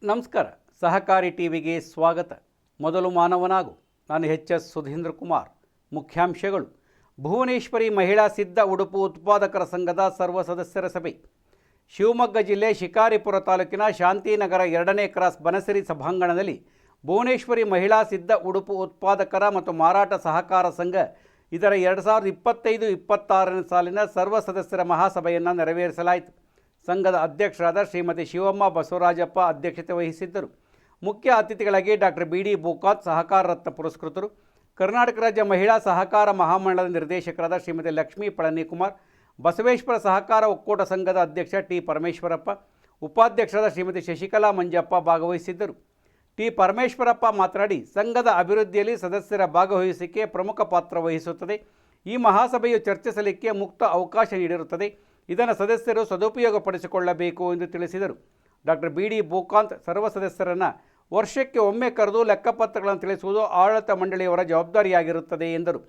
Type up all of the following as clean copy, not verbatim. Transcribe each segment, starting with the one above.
ನಮಸ್ಕಾರ. ಸಹಕಾರಿ ಟಿವಿಗೆ ಸ್ವಾಗತ. ಮೊದಲು ಮಾನವನಾಗು. ನಾನು ಎಚ್.ಎಸ್. ಸುಧೀಂದ್ರ ಕುಮಾರ್. ಮುಖ್ಯಾಂಶಗಳು: ಭುವನೇಶ್ವರಿ ಮಹಿಳಾ ಸಿದ್ಧ ಉಡುಪು ಉತ್ಪಾದಕರ ಸಂಘದ ಸರ್ವ ಸದಸ್ಯರ ಸಭೆ. ಶಿವಮೊಗ್ಗ ಜಿಲ್ಲೆ ಶಿಕಾರಿಪುರ ತಾಲೂಕಿನ ಶಾಂತಿನಗರ 2ನೇ ಕ್ರಾಸ್ ಬನಸಿರಿ ಸಭಾಂಗಣದಲ್ಲಿ ಭುವನೇಶ್ವರಿ ಮಹಿಳಾ ಸಿದ್ಧ ಉಡುಪು ಉತ್ಪಾದಕರ ಮತ್ತು ಮಾರಾಟ ಸಹಕಾರ ಸಂಘ ಇದರ 2025-26ನೇ ಸಾಲಿನ ಸರ್ವ ಸದಸ್ಯರ ಮಹಾಸಭೆಯನ್ನು ನೆರವೇರಿಸಲಾಯಿತು. ಸಂಘದ ಅಧ್ಯಕ್ಷರಾದ ಶ್ರೀಮತಿ ಶಿವಮ್ಮ ಬಸವರಾಜಪ್ಪ ಅಧ್ಯಕ್ಷತೆ ವಹಿಸಿದ್ದರು. ಮುಖ್ಯ ಅತಿಥಿಗಳಾಗಿ ಡಾಕ್ಟರ್ ಬಿ.ಡಿ. ಬೋಕಾತ್ ಸಹಕಾರ ರತ್ನ ಪುರಸ್ಕೃತರು, ಕರ್ನಾಟಕ ರಾಜ್ಯ ಮಹಿಳಾ ಸಹಕಾರ ಮಹಾಮಂಡಲದ ನಿರ್ದೇಶಕರಾದ ಶ್ರೀಮತಿ ಲಕ್ಷ್ಮೀ ಪಳನಿಕುಮಾರ್, ಬಸವೇಶ್ವರ ಸಹಕಾರ ಒಕ್ಕೂಟ ಸಂಘದ ಅಧ್ಯಕ್ಷ ಟಿ. ಪರಮೇಶ್ವರಪ್ಪ, ಉಪಾಧ್ಯಕ್ಷರಾದ ಶ್ರೀಮತಿ ಶಶಿಕಲಾ ಮಂಜಪ್ಪ ಭಾಗವಹಿಸಿದ್ದರು. ಟಿ. ಪರಮೇಶ್ವರಪ್ಪ ಮಾತನಾಡಿ, ಸಂಘದ ಅಭಿವೃದ್ಧಿಯಲ್ಲಿ ಸದಸ್ಯರ ಭಾಗವಹಿಸುವಿಕೆ ಪ್ರಮುಖ ಪಾತ್ರ ವಹಿಸುತ್ತದೆ. ಈ ಮಹಾಸಭೆಯು ಚರ್ಚಿಸಲಿಕ್ಕೆ ಮುಕ್ತ ಅವಕಾಶ ನೀಡಿರುತ್ತದೆ. ಇದನ್ನು ಸದಸ್ಯರು ಸದುಪಯೋಗಪಡಿಸಿಕೊಳ್ಳಬೇಕು ಎಂದು ತಿಳಿಸಿದರು. Doctor BD. ಬೋಕಾಂತ್ ಸರ್ವ ಸದಸ್ಯರನ್ನು ವರ್ಷಕ್ಕೆ ಒಮ್ಮೆ ಕರೆದು ಲೆಕ್ಕಪತ್ರಗಳನ್ನು ತಿಳಿಸುವುದು ಆಡಳಿತ ಮಂಡಳಿಯವರ ಜವಾಬ್ದಾರಿಯಾಗಿರುತ್ತದೆ ಎಂದರು.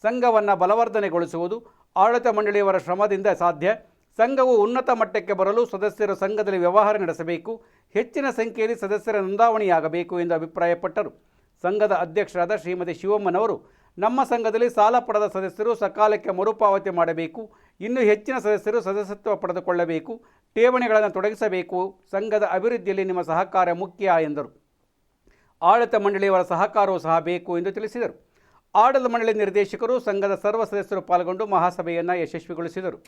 ಸಂಘವನ್ನು ಬಲವರ್ಧನೆಗೊಳಿಸುವುದು ಆಡಳಿತ ಮಂಡಳಿಯವರ ಶ್ರಮದಿಂದ ಸಾಧ್ಯ. ಸಂಘವು ಉನ್ನತ ಮಟ್ಟಕ್ಕೆ ಬರಲು ಸದಸ್ಯರು ಸಂಘದಲ್ಲಿ ವ್ಯವಹಾರ ನಡೆಸಬೇಕು, ಹೆಚ್ಚಿನ ಸಂಖ್ಯೆಯಲ್ಲಿ ಸದಸ್ಯರ ನೋಂದಾವಣಿಯಾಗಬೇಕು ಎಂದು ಅಭಿಪ್ರಾಯಪಟ್ಟರು. ಸಂಘದ ಅಧ್ಯಕ್ಷರಾದ ಶ್ರೀಮತಿ ಶಿವಮ್ಮನವರು, ನಮ್ಮ ಸಂಘದಲ್ಲಿ ಸಾಲ ಪಡೆದ ಸದಸ್ಯರು ಸಕಾಲಕ್ಕೆ ಮರುಪಾವತಿ ಮಾಡಬೇಕು, ಇನ್ನೂ ಹೆಚ್ಚಿನ ಸದಸ್ಯರು ಸದಸ್ಯತ್ವ ಪಡೆದುಕೊಳ್ಳಬೇಕು, ಠೇವಣಿಗಳನ್ನು ತೊಡಗಿಸಬೇಕು. ಸಂಘದ ಅಭಿವೃದ್ಧಿಯಲ್ಲಿ ನಿಮ್ಮ ಸಹಕಾರ ಮುಖ್ಯ ಎಂದರು. ಆಡಳಿತ ಮಂಡಳಿಯವರ ಸಹಕಾರವೂ ಸಹ ಬೇಕು ಎಂದು ತಿಳಿಸಿದರು. ಆಡಳಿತ ಮಂಡಳಿ ನಿರ್ದೇಶಕರು, ಸಂಘದ ಸರ್ವ ಸದಸ್ಯರು ಪಾಲ್ಗೊಂಡು ಮಹಾಸಭೆಯನ್ನು ಯಶಸ್ವಿಗೊಳಿಸಿದರು.